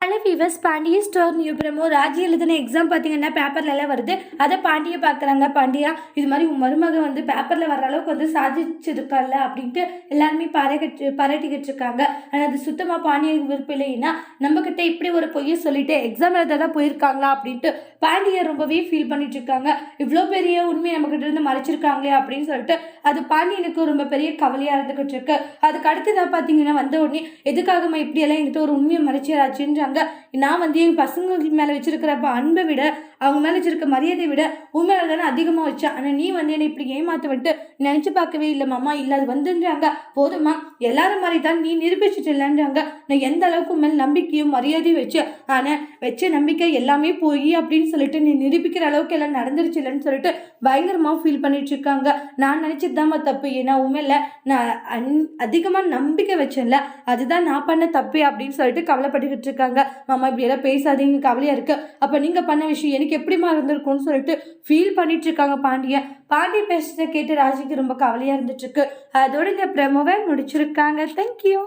Hello viewers, Pandiya store new promo Raji எழுதின exam பார்த்தீங்கன்னா பேப்பர்லலாம் வருது. அதை பாண்டியை பார்க்குறாங்க. பாண்டியா, இது மாதிரி உன் மருமக வந்து பேப்பரில் வர அளவுக்கு வந்து சாதிச்சிருக்கல அப்படின்ட்டு எல்லாருமே பாராட்டிக்கிட்டு இருக்காங்க. ஆனால் அது சுத்தமாக பாண்டியனுக்கு விருப்பம் இல்லைன்னா நம்மக்கிட்ட இப்படி ஒரு பொய்யை சொல்லிட்டு எக்ஸாம் எழுத தான் போயிருக்காங்களா அப்படின்ட்டு பாண்டியை ரொம்பவே ஃபீல் பண்ணிட்டு இருக்காங்க. இவ்வளோ பெரிய உண்மையை நம்மக்கிட்ட இருந்து மறைச்சிருக்காங்களே அப்படின்னு சொல்லிட்டு அது பாண்டியனுக்கு ரொம்ப பெரிய கவலையாக இருந்துக்கிட்டு இருக்கு. அதுக்கு அடுத்ததாக பார்த்தீங்கன்னா வந்த உடனே எதுக்காகமா இப்படியெல்லாம் என்கிட்ட ஒரு உண்மையை மறைச்சியாச்சுன்றாங்க. நான் வந்து என் பசங்க மேலே வச்சிருக்கிற அன்பை விட அவங்க மேலே வச்சிருக்க மரியாதையை விட உண்மையில தானே அதிகமாக வச்சேன். ஆனால் நீ வந்து என்னை இப்படி ஏமாத்த விட்டு நினச்சி பார்க்கவே இல்லை மாமா. இல்லை அது வந்துன்றாங்க. போதுமா, எல்லாரும் மாதிரி தான் நீ நிரூபிச்சுட்டு இல்லைன்றாங்க. நான் எந்த அளவுக்கு உண்மையில நம்பிக்கையும் மரியாதையும் வச்சேன். ஆனால் வச்ச நம்பிக்கை எல்லாமே போய் அப்படின்னு சொல்லிட்டு நீ நிரூபிக்கிற அளவுக்கு எல்லாம் நடந்துருச்சு இல்லைன்னு சொல்லிட்டு பயங்கரமாக ஃபீல் பண்ணிட்டு இருக்காங்க. நான் நினச்சது தான்மா தப்பு. ஏன்னா உண்மையில நான் அதிகமாக நம்பிக்கை வச்சேன்ல, அதுதான் நான் பண்ண தப்பு அப்படின்னு சொல்லிட்டு கவலைப்பட்டுக்கிட்டு இருக்காங்க. மாமா இப்படி எல்லாம் பேசாதீங்க, கவலையா இருக்கு. அப்ப நீங்க பண்ண விஷயம் எனக்கு எப்படிமா இருந்திருக்கும்னு சொல்லிட்டு ஃபீல் பண்ணிட்டு இருக்காங்க பாண்டிய பேசுறத கேட்டு ராஜிக்கு ரொம்ப கவலையா இருந்துட்டு இருக்கு. அதோட இந்த ப்ரெமோவை முடிச்சிருக்காங்க. தேங்க்யூ.